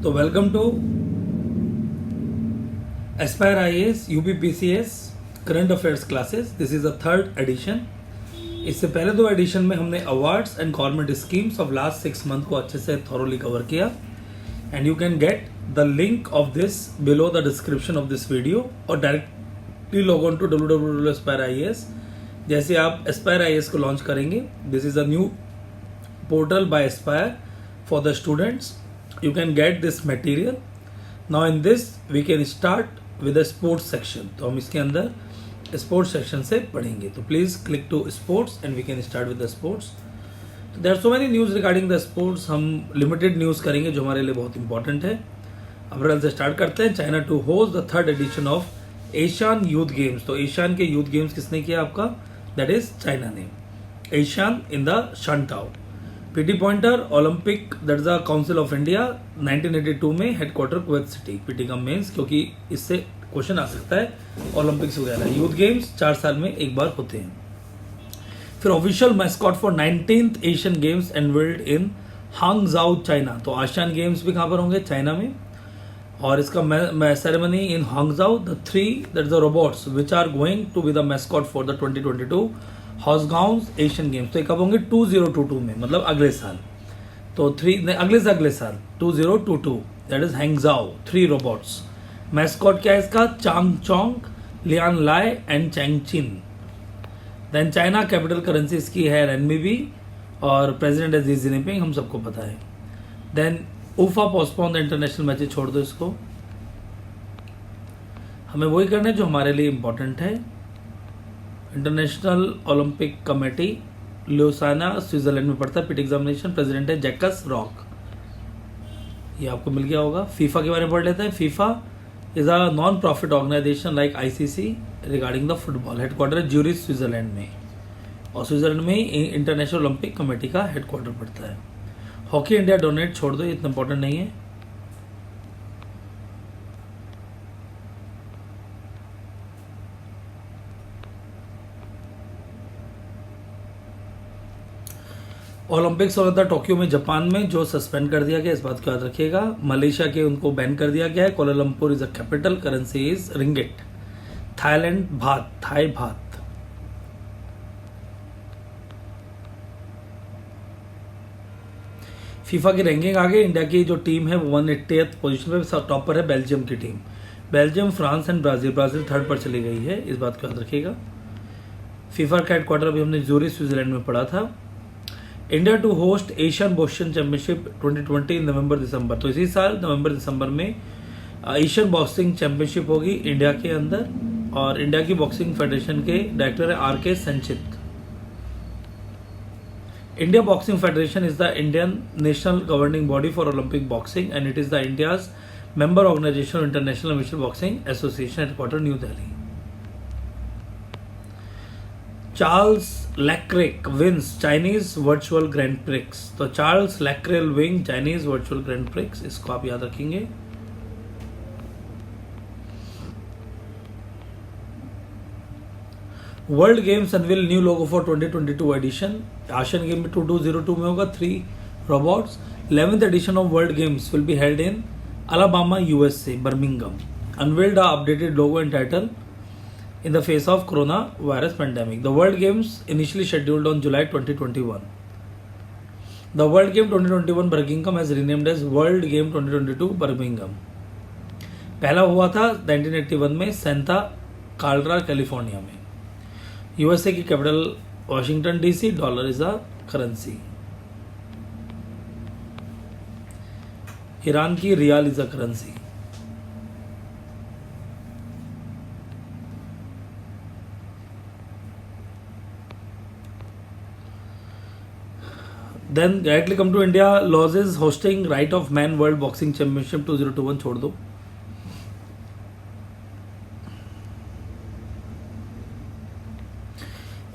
तो welcome to Aspire IAS UPPCS current affairs classes. This is the third edition. इससे पहले दो edition में हमने awards and government schemes of last 6 month को अच्छे से थॉरोली कवर किया and you can get the link of this below the description of this video और directly log on to www.aspire-ias। जैसे आप एस्पायर आईएएस को लॉन्च करेंगे, this is a new portal by Aspire for the students. You can get this material. Now in this we can start with the sports section. तो हम इसके अंदर sports section से पढ़ेंगे। तो please click to sports and we can start with the sports. तो there are so many news regarding the sports. हम limited news करेंगे जो हमारे लिए बहुत important है। अप्रैल से स्टार्ट करते हैं। China to host the third edition of Asian Youth games. तो एशियन के यूथ गेम्स किसने किया आपका? दैट इज चाइना ने। Asian in the Shantou. PT pointer Olympic, that is the council of India, 1982 में हेडक्वार्टर कुवैत सिटी। पीटी का mains, क्योंकि इससे क्वेश्चन आ सकता है ओलंपिक्स वगैरह। यूथ गेम्स 4 साल में एक बार होते हैं। फिर official mascot for 19th Asian Games unveiled in Hangzhou China. तो आसियान गेम्स भी कहाँ पर होंगे? चाइना में। और इसका ceremony in Hangzhou. The 3 that is the robots which are going to be the mascot for the 2022 Hangzhou Asian Games. तो कब होंगे? 2022 में, मतलब अगले साल। तो अगले साल 2022, that is Hangzhou. 3 robots. Mascot क्या है इसका? Congcong, Lianlian and Chenchen. Then China capital currency इसकी है रेनमिबी और प्रेसिडेंट है जी जिनपिंग, हम सबको पता है। Then Ufa postpone the international matches, छोड़ दो इसको। हमें वही करना है जो हमारे लिए इंपॉर्टेंट है। इंटरनेशनल ओलंपिक कमेटी ल्यूसाना स्विट्जरलैंड में पड़ता है। पिट एग्जामिनेशन, प्रेसिडेंट है जैकस रॉक, ये आपको मिल गया होगा। फीफा के बारे में पढ़ लेते हैं। FIFA is a non profit organisation like ICC regarding the football. Headquarter है ज्यूरिच स्विट्जरलैंड में, और स्विट्जरलैंड में इंटरनेशनल ओलंपिक कमेटी का हेडक्वार्टर पड़ता है। हॉकी इंडिया डोनेट, छोड़ दो, ये इतना इंपॉर्टेंट नहीं है। ओलंपिक्स हो रहा था टोक्यो में, जापान में, जो सस्पेंड कर दिया गया, इस बात को याद रखिएगा। मलेशिया के उनको बैन कर दिया गया है। Kuala Lumpur is a capital, currency is ringgit. Thailand भात, थाई भात। फीफा की रैंकिंग आगे, इंडिया की जो टीम है वो 180th पोजीशन पे टॉप पर है। बेल्जियम की team, Belgium, France and Brazil. Brazil third पर चली गई है, इस बात को याद रखिएगा। फीफा का हेडक्वार्टर अभी हमने ज्यूरिच स्विट्जरलैंड में पढ़ा था। India to host Asian boxing championship 2020 in November December. तो इसी साल नवंबर दिसंबर में एशियन बॉक्सिंग चैंपियनशिप होगी इंडिया के अंदर, और इंडिया की बॉक्सिंग फेडरेशन के डायरेक्टर है R K. Sanchit. India boxing federation is the Indian national governing body for Olympic boxing and it is the India's member organization international amateur boxing association, headquarter New Delhi. Charles Leclerc wins Chinese virtual grand prix. तो Charles Leclerc wins Chinese virtual grand prix, इसको आप याद रखेंगे। World games unveil new logo for 2022 edition. Asian game में 2202 में होगा। 3 robots. 11th edition of world games will be held in Alabama, USA, Birmingham. Unveiled a updated logo and title in the face of coronavirus pandemic. The World Games initially scheduled on July 2021. The World Game 2021 Birmingham has renamed as World Game 2022 Birmingham. पहला हुआ था 1981 में Santa Clara, California में। USA की capital Washington DC. Dollar is a currency. Iran की rial is a currency. Then directly come to India. Laws is hosting right of man World Boxing Championship 2021, छोड़ दो।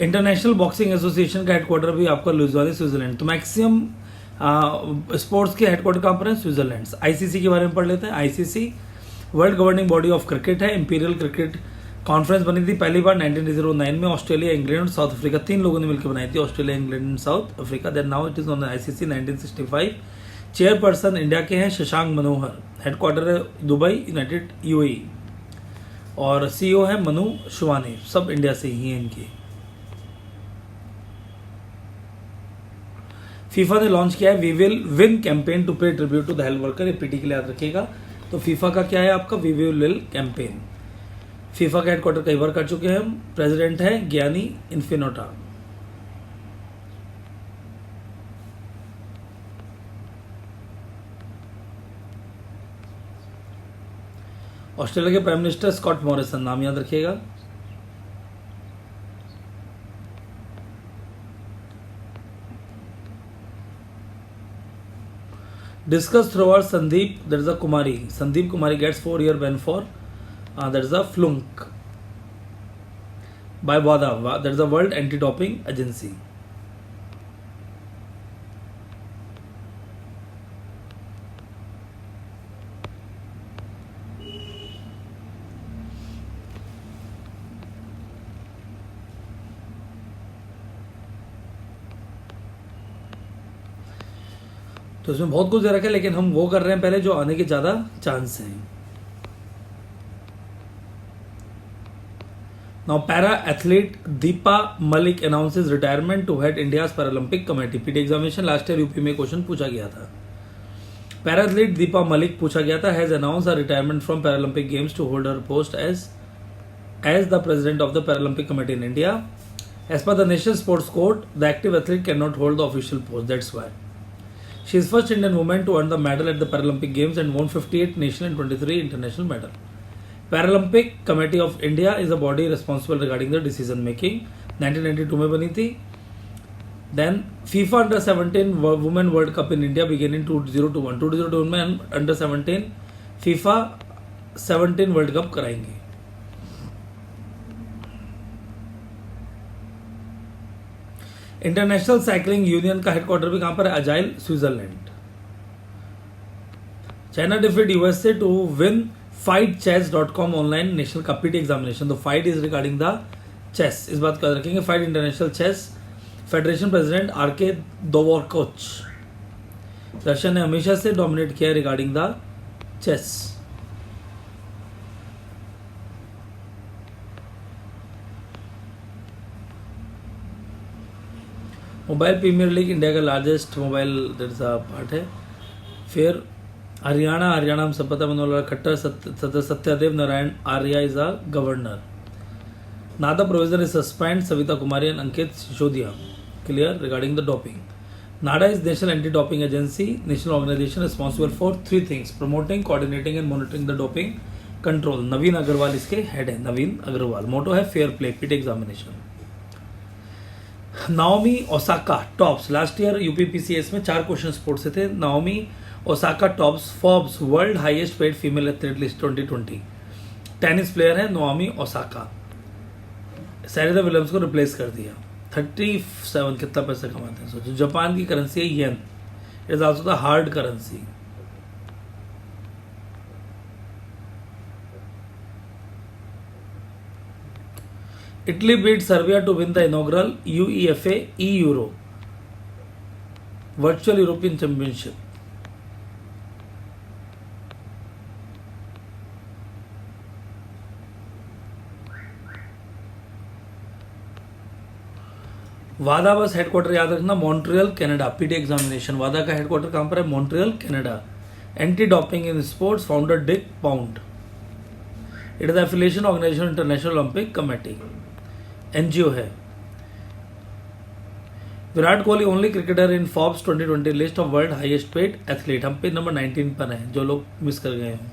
International boxing association का headquarter भी आपका Louisiana, Switzerland. तो maximum sports के headquarter कहाँ पर है? स्विट्जरलैंड। आईसीसी के बारे में पढ़ लेते हैं। ICC world governing body of cricket है। इंपीरियल क्रिकेट कॉन्फ्रेंस बनी थी पहली बार 1909 में। ऑस्ट्रेलिया, इंग्लैंड और साउथ अफ्रीका, 3 लोगों ने मिलकर बनाई थी, Australia, England and South Africa. Then now it is on ICC 1965। Chairperson India के हैं शशांक मनोहर, हेडक्वार्टर है दुबई, यूनाइटेड यूएई, और सीईओ है मनु शिवानी, सब इंडिया से ही हैं इनके। फीफा ने लॉन्च किया है we will win campaign to pay tribute to the health worker, ये पीटी के लिए याद रखिएगा। तो फीफा का क्या है आपका, we will will campaign. FIFA का हेडक्वार्टर कई बार कर चुके हैं हम, प्रेसिडेंट है गियानी इन्फिनोटा। ऑस्ट्रेलिया के प्राइम मिनिस्टर स्कॉट मॉरिसन, नाम याद रखिएगा। Discuss thrower Sandeep, there is a Kumari. Sandeep Kumari gets 4-year ban for there is a flunk by WADA, there is a World Anti-Doping Agency. तो इसमें बहुत कुछ दे रखा है, लेकिन हम वो कर रहे हैं पहले जो आने के ज्यादा चांस हैं। Now para athlete Deepa Malik announces retirement to head India's Paralympic committee. PT examination last year UP में क्वेश्चन पूछा गया था। पैरा एथलीट दीपा मलिक पूछा गया था, has announce a retirement from Paralympic games to hold her post as the president of the Paralympic committee in India. As per the national sports code the active athlete cannot hold the official post, that's why. She is first Indian woman to earn the medal at the Paralympic Games and won 58 national and 23 international medal. Paralympic Committee of India is a body responsible regarding the decision making. 1992 में बनी थी। Then FIFA Under 17 Women World Cup in India began in 2021. 2021 में Under 17 FIFA 17 World Cup कराएंगे। International cycling union का headquarter भी कहां पर है, Aigle, Switzerland. China defeat USA to win fightchess.com online national का पीटी एग्जामिनेशन। तो FIDE is regarding the chess, इस बात को याद रखेंगे। FIDE international chess federation president Arkady Dvorkovich. Russia ने हमेशा से डोमिनेट किया regarding the chess. Mobile premier league India का लार्जेस्ट मोबाइल पार्ट है। फिर हरियाणा हम सब पता बनने वाला Khattar Satyadev Narayan Arya is a governor. NADA provision is suspend Savita Kumari and Ankit Sisodia, clear regarding the doping. NADA is national anti doping agency, national organization responsible for 3 things, promoting, coordinating and monitoring the doping control. Navin Agrawal इसके head है, Navin Agrawal. Motto है fair play, PT examination. Naomi Osaka tops, last year UPPCS में 4 question sports से थे। Naomi Osaka tops Forbes world highest paid female athlete list 2020। Tennis player है Naomi Osaka. Serena Williams को replace कर दिया। 37 कितना पैसा कमाते हैं सोचो। जापान की करेंसी है yen, it is also the hard currency. Italy beat Serbia to win the inaugural UEFA E-Euro Virtual European Championship. वादा बस हेडक्वार्टर याद रखना, मॉन्ट्रियल कनाडा। पीटी एग्जामिनेशन, वादा का हेडक्वार्टर कहां पर है, Montreal Canada. Anti doping in sports founder Dick Pound. It is affiliation organization international Olympic committee, NGO है। Virat Kohli only cricketer in Forbes 2020 list of world highest paid athlete. हम page number 19 पर हैं, जो लोग मिस कर गए हैं।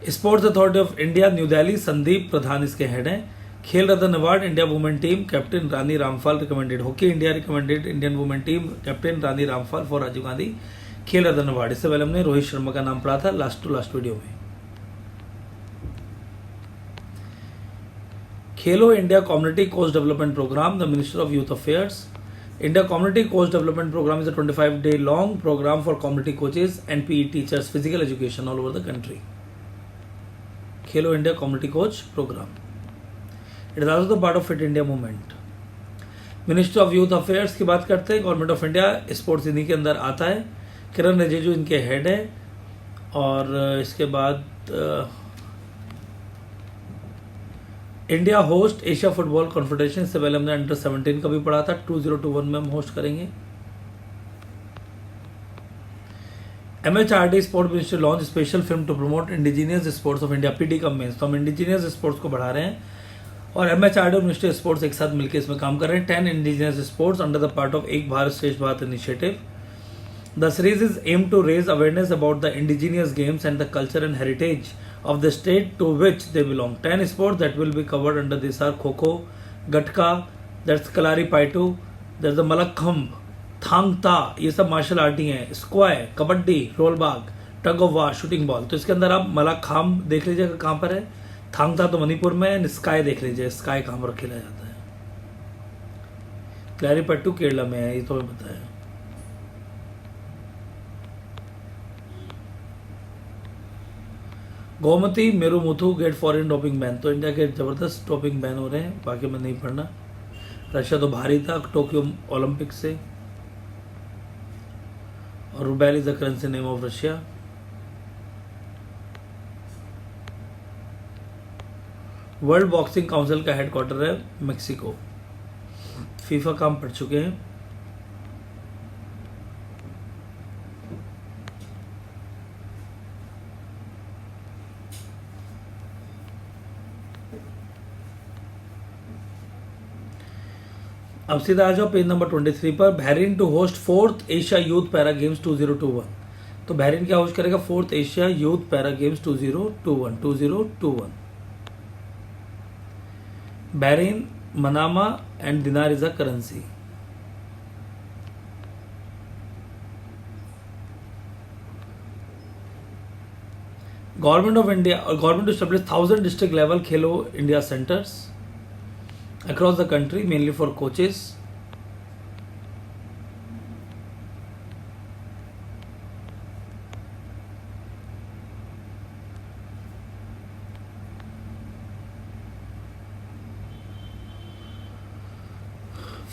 Sports authority of India New Delhi, Sandeep Pradhan इसके हेड हैं। Khel Ratna award India women team captain Rani Rampal recommended. Hockey India recommended Indian women team captain Rani Rampal for Rajiv Gandhi Khel Ratna award. इससे पहले हमने रोहित शर्मा का नाम पढ़ा था लास्ट टू लास्ट वीडियो में। Khelo India community coach development programme, the minister of youth affairs. India community coach development programme is a 25-day long program for community coaches and PE teachers, physical education all over the country. Khelo India community coach programme, it is also the part of Fit India movement. Ministry of youth affairs की बात करते हैं, government of India, sports इन्हीं के अंदर आता है। किरण रिजिजू इनके हेड है। और इसके बाद India host Asia football confederation, इससे पहले हमने अंडर 17 का भी पढ़ा था, 2021 में हम होस्ट करेंगे। MHRD sport ministry launch special film to promote indigenous sports of India, PD का मेंस। तो हम इंडिजीनियस स्पोर्ट्स को बढ़ा रहे हैं और MHRD और मिनिस्ट्री स्पोर्ट्स एक साथ मिलकर इसमें काम कर रहे हैं। 10 indigenous sports under the part of एक भारत श्रेष्ठ Bharat initiative. The series is aimed to raise awareness about the indigenous games and the culture and heritage of the state to which they belong. 10 sports that will be covered under this are Kho-Kho, Gatka, that's Kalari Paitu, there's the Malakhamb, Thang Ta, ये सब martial art ही हैं, स्क्वायर, kabaddi, roll ball, tug of war, shooting ball. तो इसके अंदर आप मलाखाम देख लीजिएगा कहाँ पर है, थांग ता तो मणिपुर में है, स्काई देख लीजिए स्काई कहाँ पर खेला जाता है, क्लैरी पट्टू केरला में है, ये तो हमें पता है। Gomathi Marimuthu get four year doping ban. तो इंडिया के जबरदस्त डोपिंग बैन हो रहे हैं, बाकी में नहीं पढ़ना। रशिया तो भारी था टोक्यो ओलंपिक से। और rouble is the currency name of Russia. World boxing council का हेडक्वार्टर है मेक्सिको। फीफा काम पढ़ चुके हैं। अब सीधा आ जाओ पेज नंबर 23 पर। Bahrain to host 4th Asia youth para games 2021। तो बहरीन क्या होस्ट करेगा? 4th Asia youth para games 2021। Bahrain, Manama and dinar is a currency. Government of India और government to establish 1000 district level Khelo India centres across the country mainly for coaches.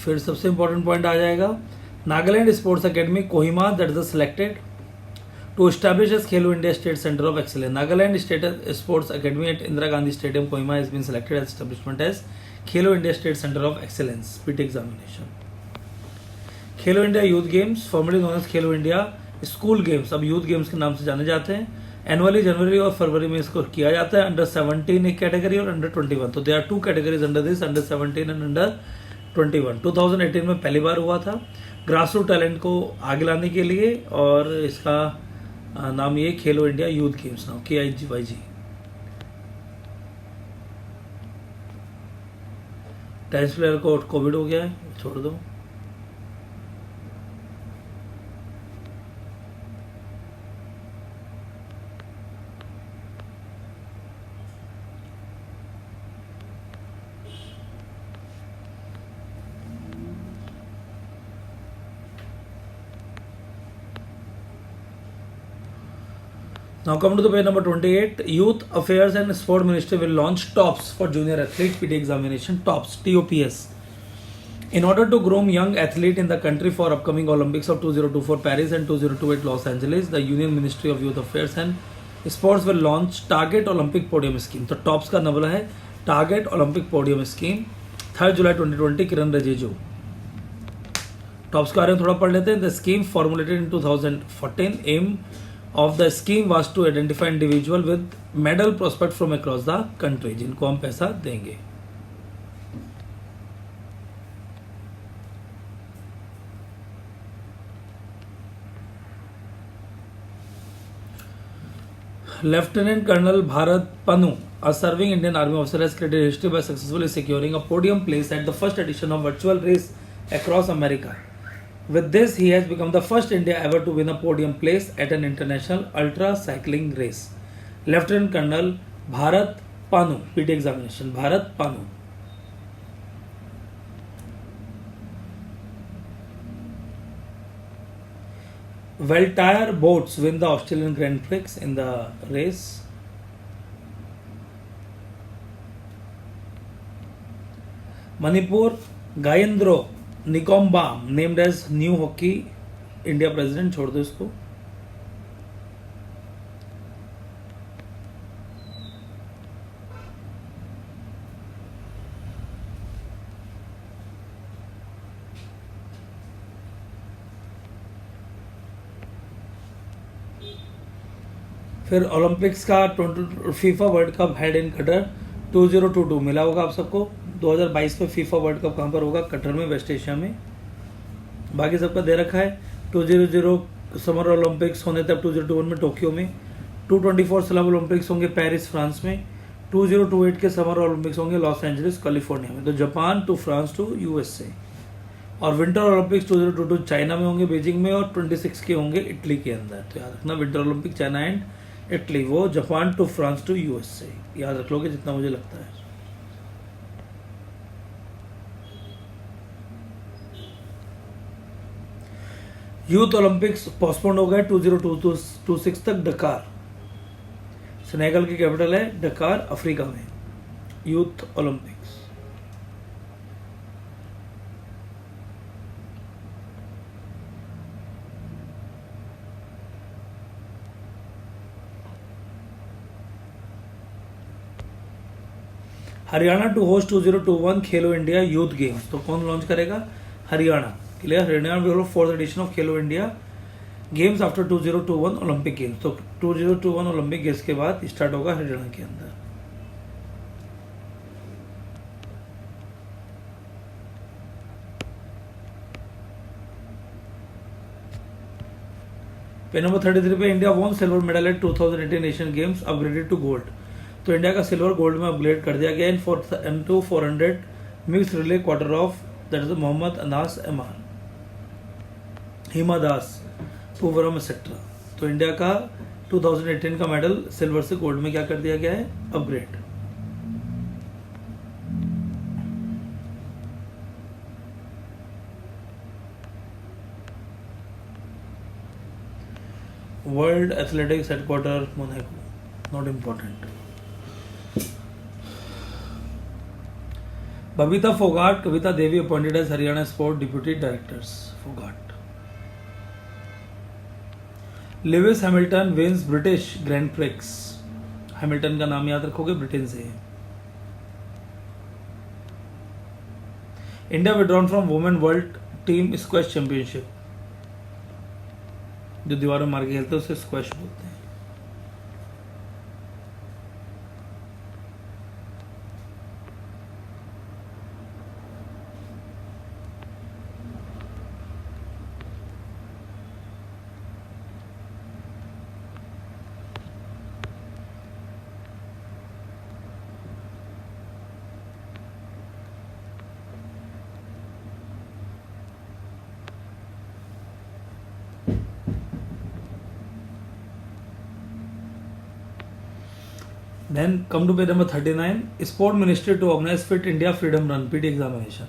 फिर सबसे important point आ जाएगा Nagaland sports academy Kohima that is selected to establish as Khelo India state centre of excellence. Nagaland state sports academy at Indira Gandhi stadium Kohima has been selected as establishment as Khelo India state centre of excellence PT examination. Khelo India youth games formally known as Khelo India school games, अब youth games के नाम से जाने जाते हैं। Annually जनवरी और फरवरी में इसको किया जाता है। अंडर 17 एक कैटेगरी और अंडर 21। तो they are 2 categories under this, under 17 and under 21। 2018 में पहली बार हुआ था ग्रास रूट टैलेंट को आगे लाने के लिए, और इसका नाम ये खेलो India youth games now KIGYG। Tennis player को कोविड हो गया है, छोड़ दो। Now come to the page number 28. Youth Affairs and Sport Ministry will launch TOPS for junior athlete PD examination. TOPS, TOPS. In order to groom young athlete in the country for upcoming Olympics of 2024 Paris and 2028 Los Angeles, the Union Ministry of Youth Affairs and Sports will launch Target Olympic Podium Scheme. तो TOPS का number है Target Olympic Podium Scheme। 3 जुलाई 2020 किरण Rijiju. TOPS के बारे में थोड़ा पढ़ लेते हैं। The scheme formulated in 2014 aim of the scheme was to identify individual with medal prospect from across the country जिनको हम पैसा देंगे। Lieutenant Colonel Bharat Panu, a serving Indian Army officer, has created history by successfully securing a podium place at the first edition of virtual race across America. With this, he has become the first India ever to win a podium place at an international ultra cycling race. Lieutenant Colonel Bharat Panu, PT examination, Bharat Panu. Veltire boats win the Australian Grand Prix in the race. Manipur, Gayendro Ningombam named as new hockey India president, छोड़ दो इसको। फिर Olympics का FIFA world cup held in Qatar 2022 मिला होगा आप सबको। 2022 में फीफा वर्ल्ड कप कहाँ पर होगा? कटर में, वेस्ट एशिया में। बाकी सबका दे रखा है। 2000 समर ओलंपिक्स होने थे अब 2021 में टोक्यो में। 224 स्लम ओलंपिक्स होंगे पेरिस फ्रांस में। 2028 के समर ओलंपिक्स होंगे लॉस एंजलिस कैलिफोर्निया में। तो Japan to France to USA. और विंटर ओलंपिक्स 2022 चाइना में होंगे बीजिंग में, और 26 के होंगे इटली के अंदर। तो याद रखना winter Olympic China and Italy, वो Japan to France to USA, याद रख लोगे जितना मुझे लगता है। यूथ ओलंपिक्स पोस्टपोन्ड हो गए 2026 तक। डकार सेनेगल की कैपिटल है, डकार अफ्रीका में। Youth Olympics Haryana to host 2021 Khelo India youth games. तो कौन लॉन्च करेगा? Haryana. Clear? Haryana will fourth edition of Khelo India games after 2021 Olympic games. तो 2021 ओलंपिक गेम्स के बाद स्टार्ट होगा हरियाणा के अंदर। पे नंबर 33 पे India won silver medal at 2018 Asian games upgraded to gold. तो इंडिया का सिल्वर गोल्ड में अपग्रेड कर दिया गया in 400 mix relay quarter of, that is Mohammed Anas एमान, हिमा दास, पूवरम एक्सेट्रा। तो इंडिया का 2018 का मेडल सिल्वर से गोल्ड में क्या कर दिया गया है? Upgrade. World athletics headquarter Monaco, not important. Babita Phogat, Kavita Devi appointed as Haryana sport deputy directors. Phogat. Lewis Hamilton wins British Grand Prix. Hamilton का नाम याद रखोगे, ब्रिटेन से है। India withdrawn from women world team squash championship. जो दीवारों में मार के खेलते हैं उसे स्क्वैश बोलते हैं। Then come to page number 39. Sport Ministry to organize Fit India Freedom Run PT examination.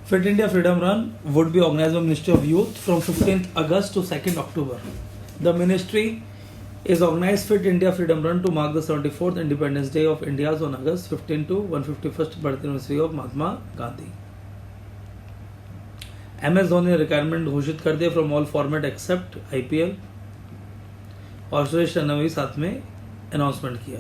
Fit India Freedom Run would be organized by Ministry of Youth from 15th August to 2nd October. The ministry is organized Fit India Freedom Run to mark the 74th Independence Day of India on August 15 to 151st birth anniversary of Mahatma Gandhi. MS Dhoni ने retirement घोषित कर दिया from all format except IPL, और सुरेश रैना भी साथ में announcement किया।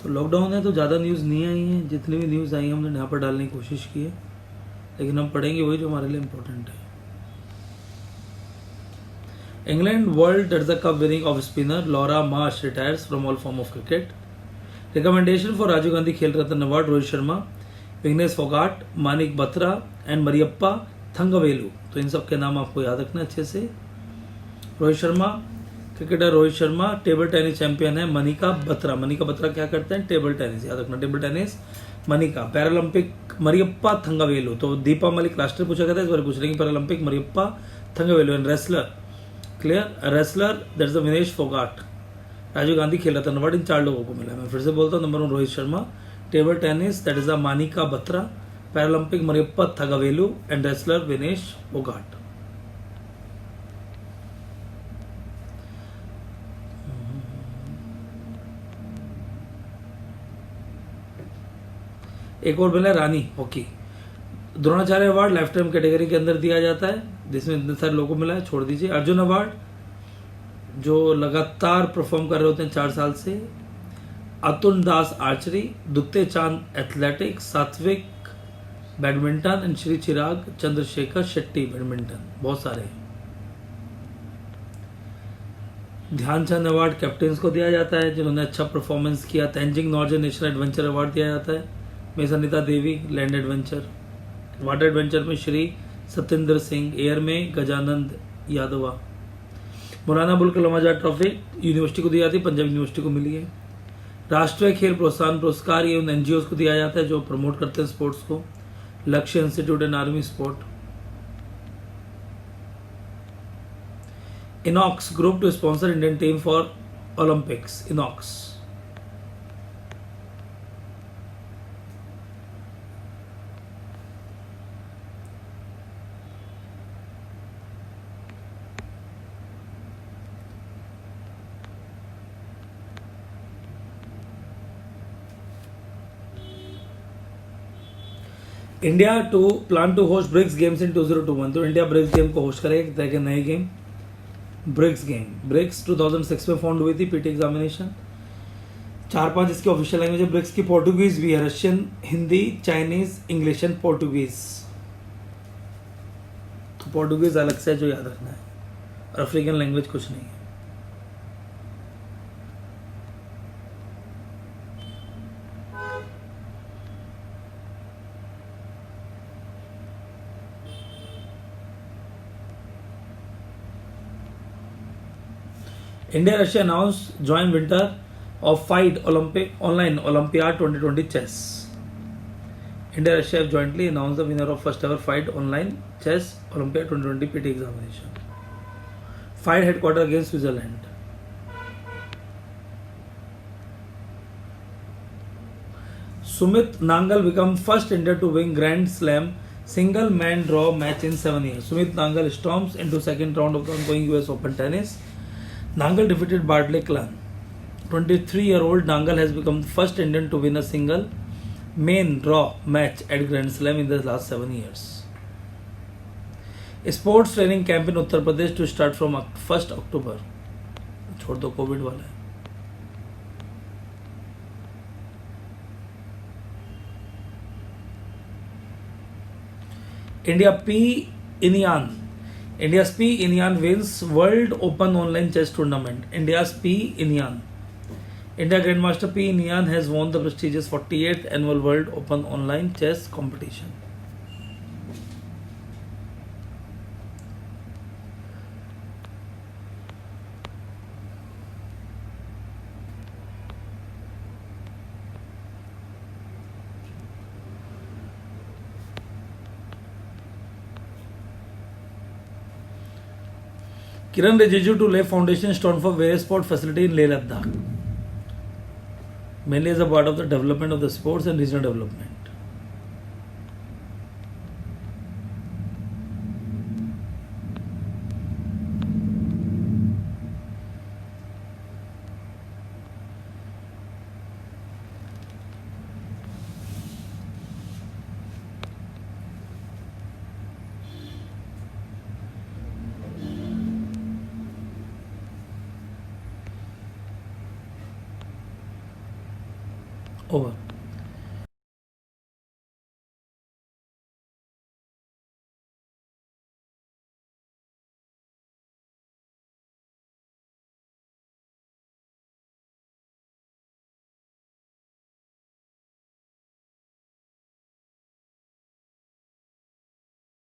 तो लॉकडाउन है तो ज़्यादा न्यूज़ नहीं आई है, जितनी भी न्यूज़ आई है हमने यहाँ पर डालने की कोशिश की है, लेकिन हम पढ़ेंगे वही जो हमारे लिए इम्पोर्टेंट है। England World Ted the Cup winning off spinner Laura Marsh retires from all form of cricket. Recommendation for Rajiv Gandhi Khel Ratna Award Rohit Sharma, Vignesh Phogat, Manik Batra and Mariappa Thangavelu। तो इन सब के नाम आपको याद रखना अच्छे से। Rohit Sharma cricketer, Rohit Sharma table tennis champion है। मनिका बत्रा, मनिका बत्रा क्या करते हैं? टेबल टेनिस, याद रखना table tennis. Manika Paralympic Mariyappan Thangavelu, तो दीपा मलिक लास्ट ईयर पूछा गया था, इस बार पूछ रहे हैं Paralympic Mariyappan Thangavelu. And wrestler, clear, wrestler that's the Vinesh Phogat. Rajiv Gandhi Khel Ratna award in 4 लोगों को मिला है। मैं फिर से बोलता हूँ, number 1 Rohit Sharma, table tennis that is the Manika Batra, Paralympic Mariyappan Thangavelu and wrestler Vinesh Phogat. एक और मिला Rani hockey. Dronacharya award lifetime category के अंदर दिया जाता है, जिसमें इतने सारे लोगों को मिला है, छोड़ दीजिए। अर्जुन अवार्ड जो लगातार परफॉर्म कर रहे होते हैं 4 साल से। अतुल दास आर्चरी, दुत्ते चांद एथलेटिक्स, सात्विक badminton and Shri Chirag Chandrashekhar Shetty badminton. बहुत सारे हैं। ध्यानचंद अवार्ड कैप्टन्स को दिया जाता है जिन्होंने अच्छा परफॉर्मेंस किया। Tenzing Nortje national adventure award दिया जाता है। Miss Anita Devi land adventure. Water adventure में श्री सत्येंद्र सिंह, एयर में गजानंद यादवा। मौलाना अबुल कलाम आजाद ट्रॉफी यूनिवर्सिटी को दी जाती है, पंजाब यूनिवर्सिटी को मिली है। राष्ट्रीय खेल प्रोत्साहन पुरस्कार ये उन एनजीओ को दिया जाता है जो प्रमोट करते हैं स्पोर्ट्स को। Lakshya institute and army sport. INOX group to sponsor Indian team for Olympics. INOX. India to plan to host BRICS games in 2021। तो इंडिया ब्रिक्स गेम को होस्ट करेगा, एक तरह के नए गेम ब्रिक्स गेम। ब्रिक्स 2006 में फाउंड हुई थी पीटी एग्जामिनेशन। 4-5 इसकी ऑफिशियल लैंग्वेज है। ब्रिक्स की पोर्टुगीज भी है, Russian, Hindi, Chinese, English and Portuguese. तो पोर्टुगीज अलग से जो याद रखना है, और अफ्रीकन लैंग्वेज कुछ नहीं है। India Russia announced joint winter of Fight Olympic online Olympiad 2020 chess. India Russia have jointly announced the winner of first ever Fight online chess Olympiad 2020 PT examination. Fight headquarters against Switzerland. Sumit Nangal become first Indian to win Grand Slam single man draw match in 7 years. Sumit Nangal storms into second round of the ongoing US Open tennis. Nangal defeated Bartley Clan. 23-year-old Nangal has become the first Indian to win a single main draw match at Grand Slam in the last 7 years. A sports training camp in Uttar Pradesh to start from 1st October. छोड़ दो, Covid वाला है। India's P. Inian wins World Open Online Chess Tournament. India's P. Inian. India Grandmaster P. Inian has won the prestigious 48th Annual World Open Online Chess Competition. Kiran Rijiju to lay foundation stone for various sport facility in Leh Ladakh, mainly as a part of the development of the sports and regional development. Over.